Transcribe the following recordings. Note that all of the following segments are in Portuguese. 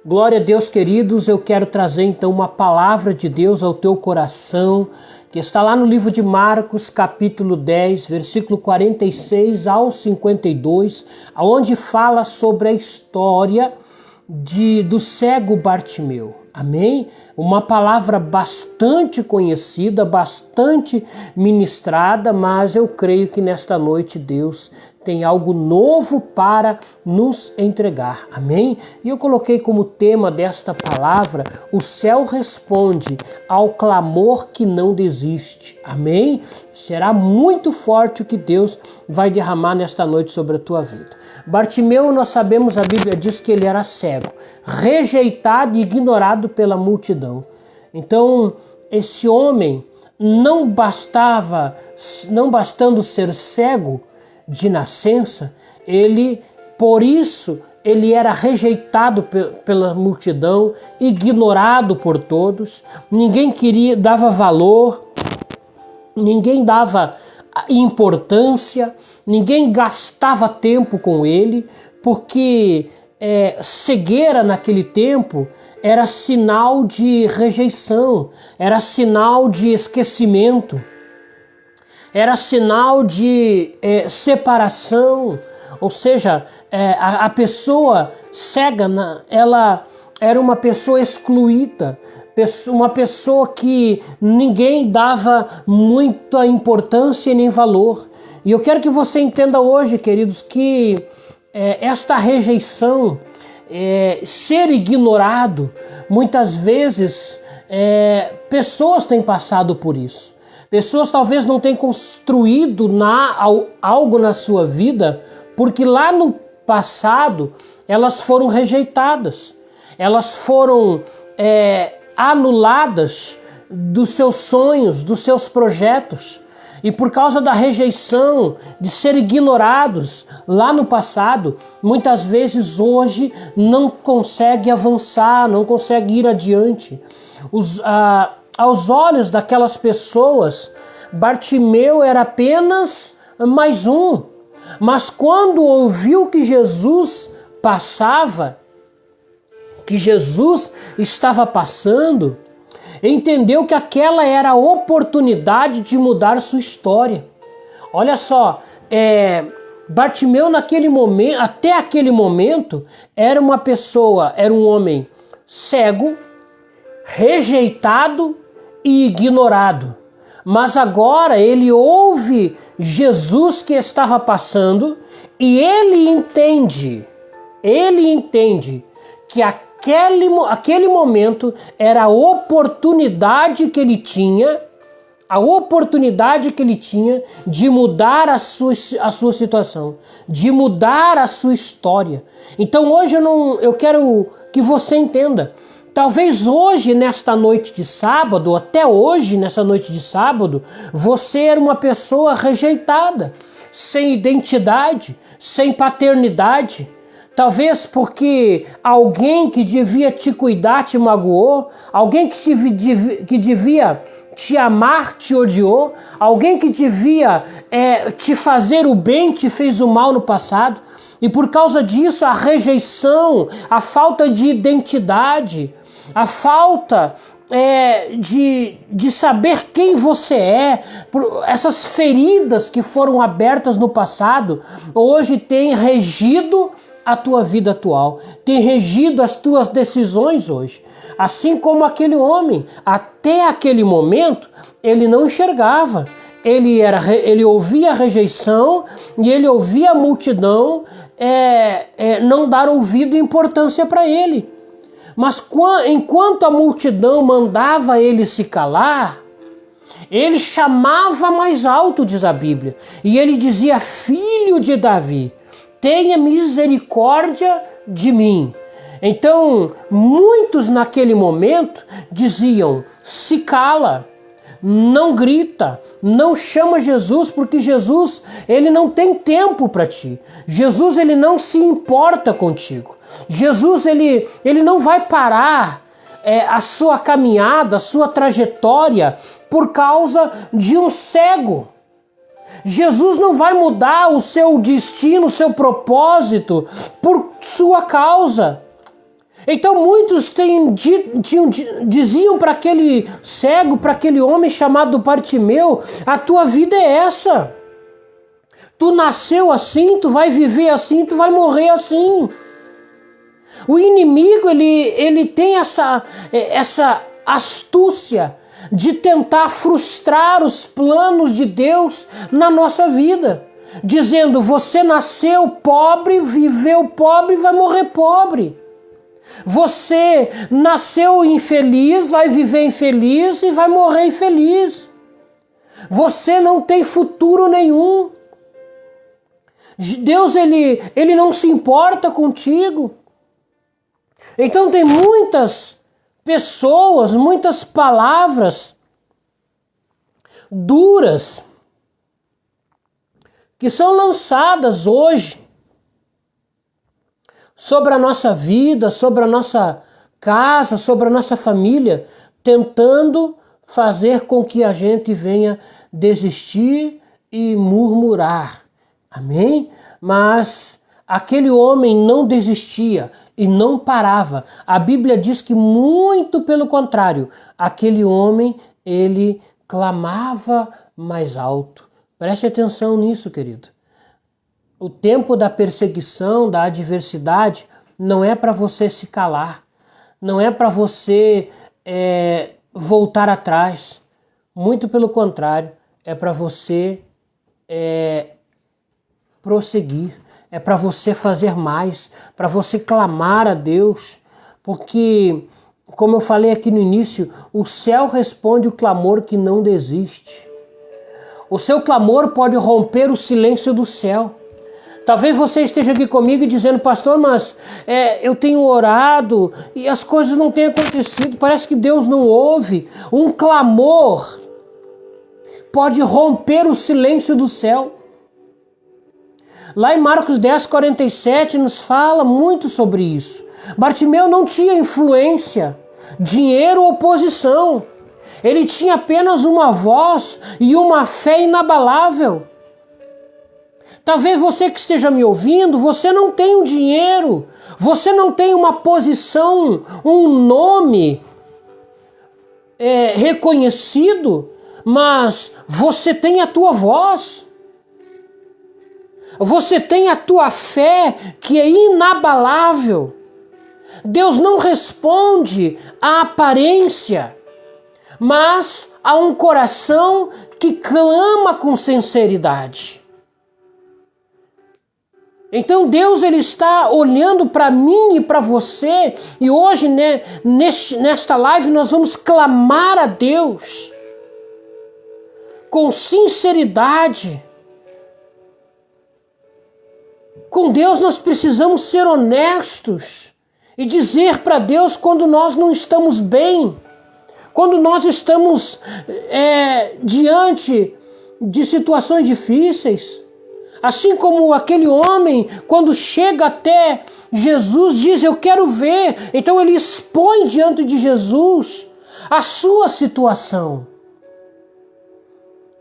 Glória a Deus, queridos. Eu quero trazer então uma palavra de Deus ao teu coração, que está lá no livro de Marcos, capítulo 10, versículo 46 ao 52, onde fala sobre a história do cego Bartimeu. Amém? Uma palavra bastante conhecida, bastante ministrada, mas eu creio que nesta noite Deus tem algo novo para nos entregar. Amém? E eu coloquei como tema desta palavra: o céu responde ao clamor que não desiste. Amém? Será muito forte o que Deus vai derramar nesta noite sobre a tua vida. Bartimeu, nós sabemos, a Bíblia diz que ele era cego, rejeitado e ignorado pela multidão. Então, esse homem, não bastando ser cego de nascença, por isso ele era rejeitado pela multidão, ignorado por todos. Ninguém dava valor, ninguém dava importância, ninguém gastava tempo com ele, porque cegueira naquele tempo era sinal de rejeição, era sinal de esquecimento, era sinal de separação. Ou seja, a pessoa cega, ela era uma pessoa excluída, uma pessoa que ninguém dava muita importância e nem valor. E eu quero que você entenda hoje, queridos, que esta rejeição, ser ignorado, muitas vezes pessoas têm passado por isso. Pessoas talvez não tenham construído algo na sua vida, porque lá no passado elas foram rejeitadas, elas foram anuladas dos seus sonhos, dos seus projetos. E por causa da rejeição, de ser ignorados lá no passado, muitas vezes hoje não consegue avançar, não consegue ir adiante. Aos olhos daquelas pessoas, Bartimeu era apenas mais um. Mas quando ouviu que Jesus passava, que Jesus estava passando, entendeu que aquela era a oportunidade de mudar sua história. Olha só, Bartimeu até aquele momento, era um homem cego, rejeitado e ignorado. Mas agora ele ouve Jesus que estava passando e ele entende que aquele momento era a oportunidade que ele tinha de mudar a sua situação, de mudar a sua história. Então hoje eu quero que você entenda. Talvez hoje, nesta noite de sábado, até hoje, nessa noite de sábado, você era uma pessoa rejeitada, sem identidade, sem paternidade. Talvez porque alguém que devia te cuidar te magoou, alguém que devia te amar te odiou, alguém que devia te fazer o bem te fez o mal no passado. E por causa disso, a rejeição, a falta de identidade, a falta de saber quem você é, essas feridas que foram abertas no passado, hoje tem regido a tua vida atual, tem regido as tuas decisões hoje. Assim como aquele homem, até aquele momento, ele não enxergava. Ele ouvia a rejeição e ele ouvia a multidão não dar ouvido e importância para ele. Mas enquanto a multidão mandava ele se calar, ele chamava mais alto, diz a Bíblia, e ele dizia: filho de Davi, tenha misericórdia de mim. Então, muitos naquele momento diziam: se cala, não grita, não chama Jesus, porque Jesus, ele não tem tempo para ti. Jesus, ele não se importa contigo. Jesus, ele não vai parar a sua caminhada, a sua trajetória por causa de um cego. Jesus não vai mudar o seu destino, o seu propósito por sua causa. Então muitos diziam para aquele cego, para aquele homem chamado Bartimeu: a tua vida é essa. Tu nasceu assim, tu vai viver assim, tu vai morrer assim. O inimigo, ele tem essa astúcia de tentar frustrar os planos de Deus na nossa vida, dizendo: você nasceu pobre, viveu pobre, vai morrer pobre. Você nasceu infeliz, vai viver infeliz e vai morrer infeliz. Você não tem futuro nenhum. Deus, ele não se importa contigo. Então tem muitas pessoas, muitas palavras duras que são lançadas hoje sobre a nossa vida, sobre a nossa casa, sobre a nossa família, tentando fazer com que a gente venha desistir e murmurar. Amém? Mas aquele homem não desistia e não parava. A Bíblia diz que muito pelo contrário, aquele homem, ele clamava mais alto. Preste atenção nisso, querido. O tempo da perseguição, da adversidade, não é para você se calar, não é para você voltar atrás. Muito pelo contrário, é para você prosseguir, é para você fazer mais, para você clamar a Deus, porque, como eu falei aqui no início, o céu responde o clamor que não desiste. O seu clamor pode romper o silêncio do céu. Talvez você esteja aqui comigo dizendo: pastor, mas eu tenho orado e as coisas não têm acontecido, parece que Deus não ouve. Um clamor pode romper o silêncio do céu. Lá em Marcos 10:47 nos fala muito sobre isso. Bartimeu não tinha influência, dinheiro ou posição. Ele tinha apenas uma voz e uma fé inabalável. Talvez você que esteja me ouvindo, você não tem um dinheiro, você não tem uma posição, um nome reconhecido, mas você tem a tua voz. Você tem a tua fé que é inabalável. Deus não responde à aparência, mas a um coração que clama com sinceridade. Então Deus, ele está olhando para mim e para você, e hoje, né, nesta live nós vamos clamar a Deus com sinceridade. Com Deus nós precisamos ser honestos e dizer para Deus quando nós não estamos bem, quando nós estamos diante de situações difíceis. Assim como aquele homem, quando chega até Jesus, diz: eu quero ver. Então ele expõe diante de Jesus a sua situação,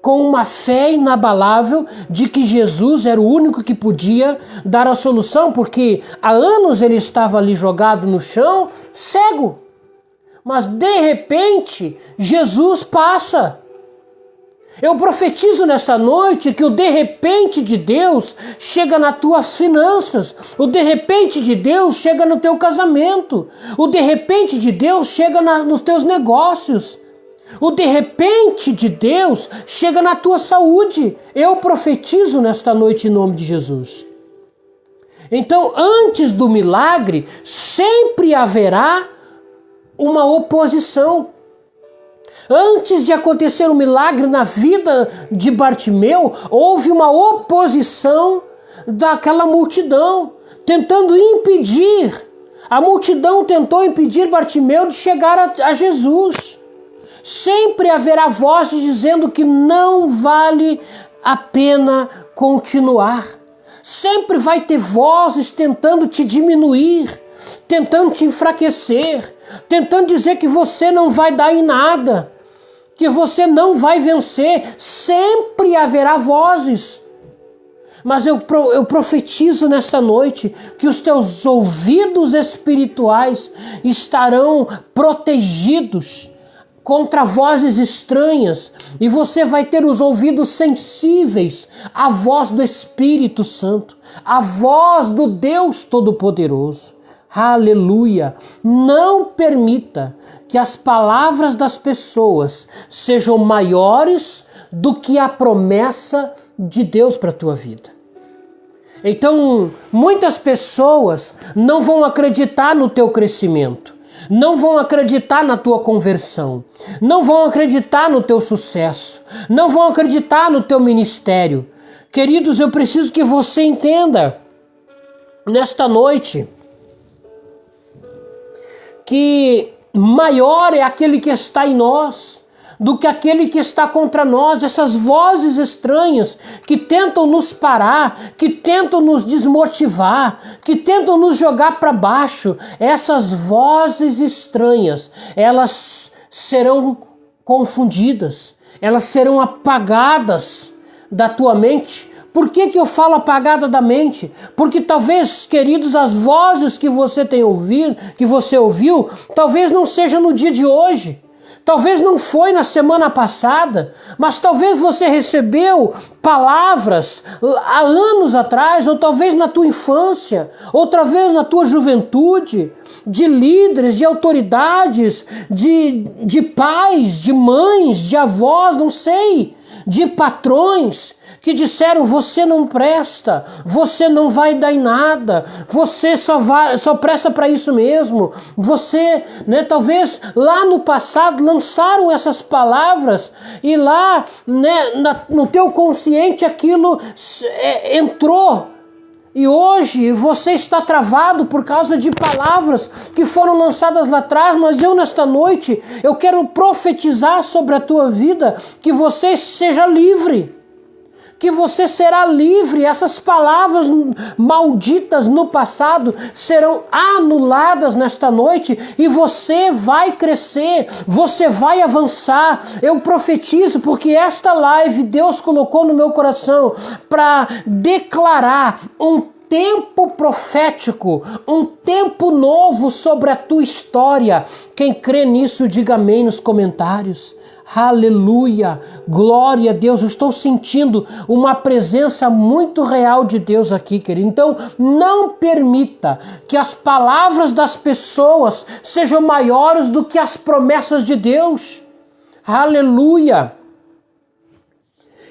com uma fé inabalável de que Jesus era o único que podia dar a solução, porque há anos ele estava ali jogado no chão, cego. Mas de repente, Jesus passa. Eu profetizo nessa noite que o de repente de Deus chega nas tuas finanças, o de repente de Deus chega no teu casamento, o de repente de Deus chega nos teus negócios, o de repente de Deus chega na tua saúde. Eu profetizo nesta noite em nome de Jesus. Então, antes do milagre, sempre haverá uma oposição. Antes de acontecer um milagre na vida de Bartimeu, houve uma oposição daquela multidão, tentando impedir. A multidão tentou impedir Bartimeu de chegar a Jesus. Sempre haverá vozes dizendo que não vale a pena continuar. Sempre vai ter vozes tentando te diminuir, tentando te enfraquecer, tentando dizer que você não vai dar em nada, que você não vai vencer. Sempre haverá vozes. Mas eu profetizo nesta noite que os teus ouvidos espirituais estarão protegidos contra vozes estranhas, e você vai ter os ouvidos sensíveis à voz do Espírito Santo, à voz do Deus Todo-Poderoso. Aleluia! Não permita que as palavras das pessoas sejam maiores do que a promessa de Deus para a tua vida. Então, muitas pessoas não vão acreditar no teu crescimento, não vão acreditar na tua conversão, não vão acreditar no teu sucesso, não vão acreditar no teu ministério. Queridos, eu preciso que você entenda nesta noite que maior é aquele que está em nós do que aquele que está contra nós. Essas vozes estranhas que tentam nos parar, que tentam nos desmotivar, que tentam nos jogar para baixo, essas vozes estranhas, elas serão confundidas, elas serão apagadas da tua mente. Por que eu falo apagada da mente? Porque talvez, queridos, as vozes que você tem ouvido, que você ouviu, talvez não seja no dia de hoje. Talvez não foi na semana passada, mas talvez você recebeu palavras há anos atrás, ou talvez na tua infância, ou talvez na tua juventude, de líderes, de autoridades, de pais, de mães, de avós, não sei, de patrões, que disseram: você não presta, você não vai dar em nada, você só presta para isso mesmo. Você, talvez lá no passado lançaram essas palavras e lá, no teu consciente aquilo entrou. E hoje você está travado por causa de palavras que foram lançadas lá atrás, mas eu nesta noite, eu quero profetizar sobre a tua vida que você seja livre. Que você será livre, essas palavras malditas no passado serão anuladas nesta noite e você vai crescer, você vai avançar. Eu profetizo porque esta live Deus colocou no meu coração para declarar um tempo profético, um tempo novo sobre a tua história. Quem crê nisso, diga amém nos comentários. Aleluia, glória a Deus. Eu estou sentindo uma presença muito real de Deus aqui, querido. Então, não permita que as palavras das pessoas sejam maiores do que as promessas de Deus. Aleluia.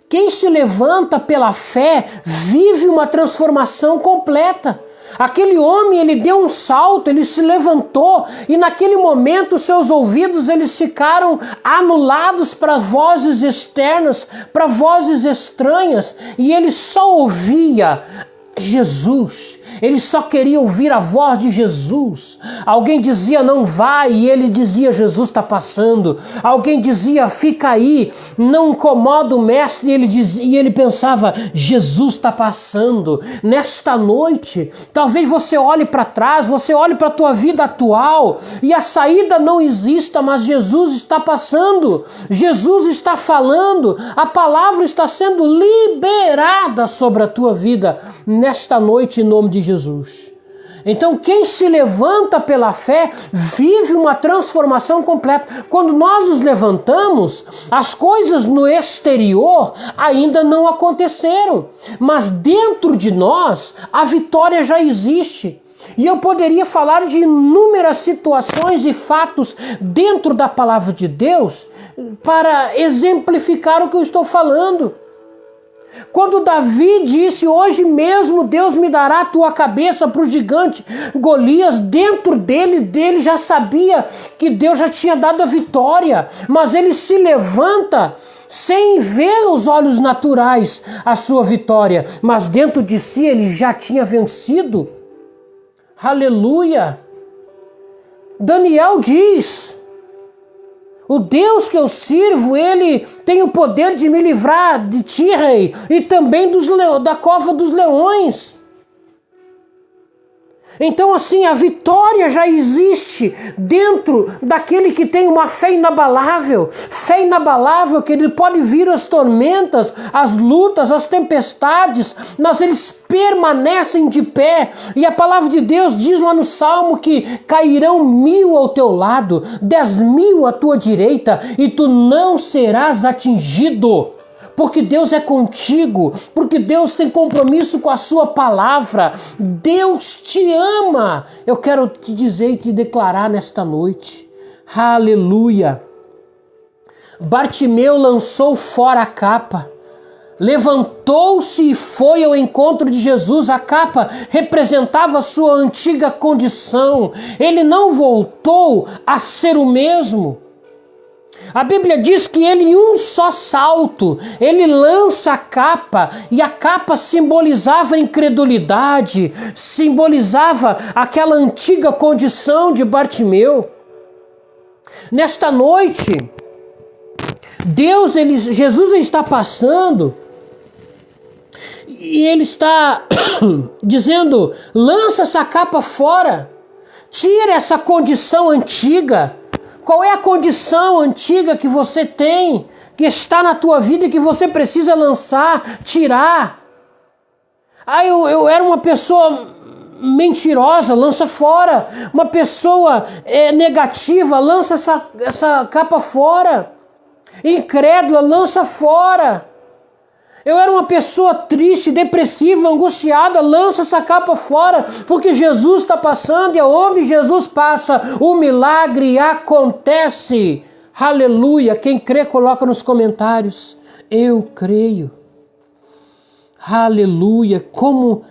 Quem se levanta pela fé vive uma transformação completa. Aquele homem, ele deu um salto, ele se levantou e naquele momento seus ouvidos eles ficaram anulados para vozes externas, para vozes estranhas, e ele só ouvia Jesus, ele só queria ouvir a voz de Jesus. Alguém dizia não vai, e ele dizia Jesus está passando. Alguém dizia fica aí, não incomoda o mestre, e ele pensava Jesus está passando. Nesta noite, talvez você olhe para trás, você olhe para a tua vida atual e a saída não exista, mas Jesus está passando, Jesus está falando, a palavra está sendo liberada sobre a tua vida nesta noite, em nome de Jesus. Então, quem se levanta pela fé vive uma transformação completa. Quando nós nos levantamos, as coisas no exterior ainda não aconteceram, mas dentro de nós a vitória já existe. E eu poderia falar de inúmeras situações e fatos dentro da palavra de Deus para exemplificar o que eu estou falando. Quando Davi disse, hoje mesmo Deus me dará a tua cabeça para o gigante Golias, dentro dele já sabia que Deus já tinha dado a vitória, mas ele se levanta sem ver os olhos naturais a sua vitória, mas dentro de si ele já tinha vencido. Aleluia! Daniel diz: o Deus que eu sirvo, ele tem o poder de me livrar de ti, rei, e também da cova dos leões. Então assim, a vitória já existe dentro daquele que tem uma fé inabalável que ele pode vir as tormentas, as lutas, as tempestades, mas eles permanecem de pé. E a palavra de Deus diz lá no Salmo que cairão 1000 ao teu lado, 10.000 à tua direita, e tu não serás atingido. Porque Deus é contigo, porque Deus tem compromisso com a sua palavra, Deus te ama. Eu quero te dizer e te declarar nesta noite, aleluia. Bartimeu lançou fora a capa, levantou-se e foi ao encontro de Jesus. A capa representava a sua antiga condição, ele não voltou a ser o mesmo. A Bíblia diz que ele, em um só salto, ele lança a capa, e a capa simbolizava a incredulidade, simbolizava aquela antiga condição de Bartimeu. Nesta noite, Jesus está passando, e ele está dizendo: lança essa capa fora, tira essa condição antiga. Qual é a condição antiga que você tem, que está na tua vida e que você precisa lançar, tirar? Eu era uma pessoa mentirosa, lança fora. Uma pessoa negativa, lança essa capa fora. Incrédula, lança fora. Eu era uma pessoa triste, depressiva, angustiada, lança essa capa fora, porque Jesus está passando, e aonde Jesus passa, o milagre acontece. Aleluia! Quem crê, coloca nos comentários: eu creio. Aleluia! Como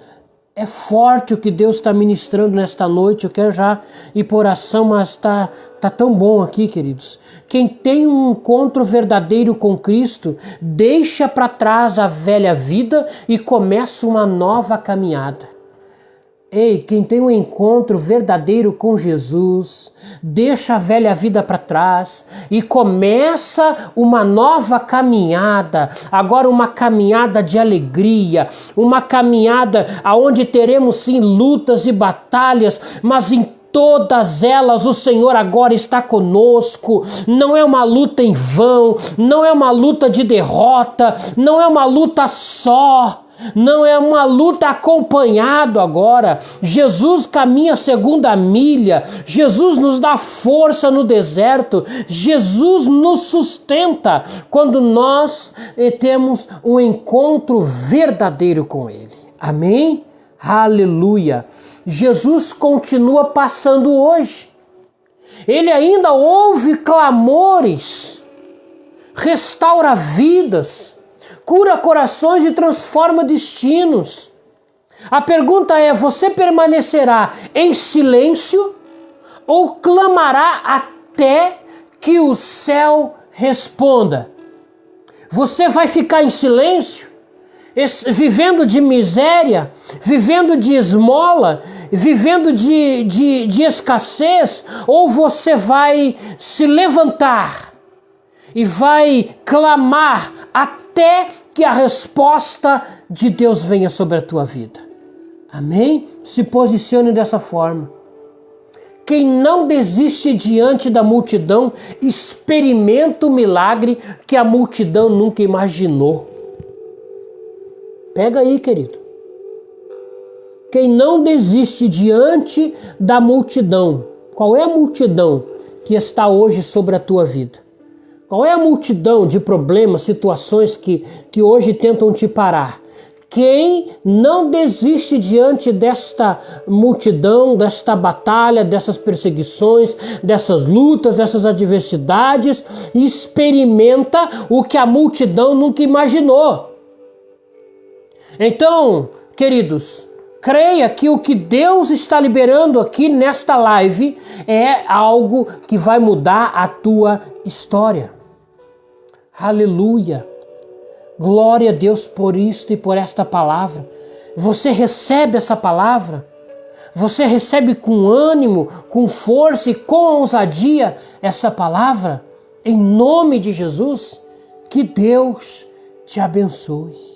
é forte o que Deus está ministrando nesta noite. Eu quero já ir por oração, mas está tão bom aqui, queridos. Quem tem um encontro verdadeiro com Cristo, deixa para trás a velha vida e começa uma nova caminhada. Ei, quem tem um encontro verdadeiro com Jesus, deixa a velha vida para trás e começa uma nova caminhada. Agora uma caminhada de alegria, uma caminhada onde teremos sim lutas e batalhas, mas em todas elas o Senhor agora está conosco. Não é uma luta em vão, não é uma luta de derrota, não é uma luta só. Não é uma luta acompanhado agora. Jesus caminha a segunda milha. Jesus nos dá força no deserto. Jesus nos sustenta quando nós temos um encontro verdadeiro com Ele. Amém? Aleluia. Jesus continua passando hoje. Ele ainda ouve clamores, restaura vidas, cura corações e transforma destinos. A pergunta é: você permanecerá em silêncio ou clamará até que o céu responda? Você vai ficar em silêncio, vivendo de miséria, vivendo de esmola, vivendo de escassez, ou você vai se levantar e vai clamar até que a resposta de Deus venha sobre a tua vida? Amém? Se posicione dessa forma. Quem não desiste diante da multidão, experimenta o milagre que a multidão nunca imaginou. Pega aí, querido. Quem não desiste diante da multidão. Qual é a multidão que está hoje sobre a tua vida? Qual é a multidão de problemas, situações que hoje tentam te parar? Quem não desiste diante desta multidão, desta batalha, dessas perseguições, dessas lutas, dessas adversidades, experimenta o que a multidão nunca imaginou. Então, queridos, creia que o que Deus está liberando aqui nesta live é algo que vai mudar a tua história. Aleluia! Glória a Deus por isto e por esta palavra. Você recebe essa palavra? Você recebe com ânimo, com força e com ousadia essa palavra? Em nome de Jesus, que Deus te abençoe.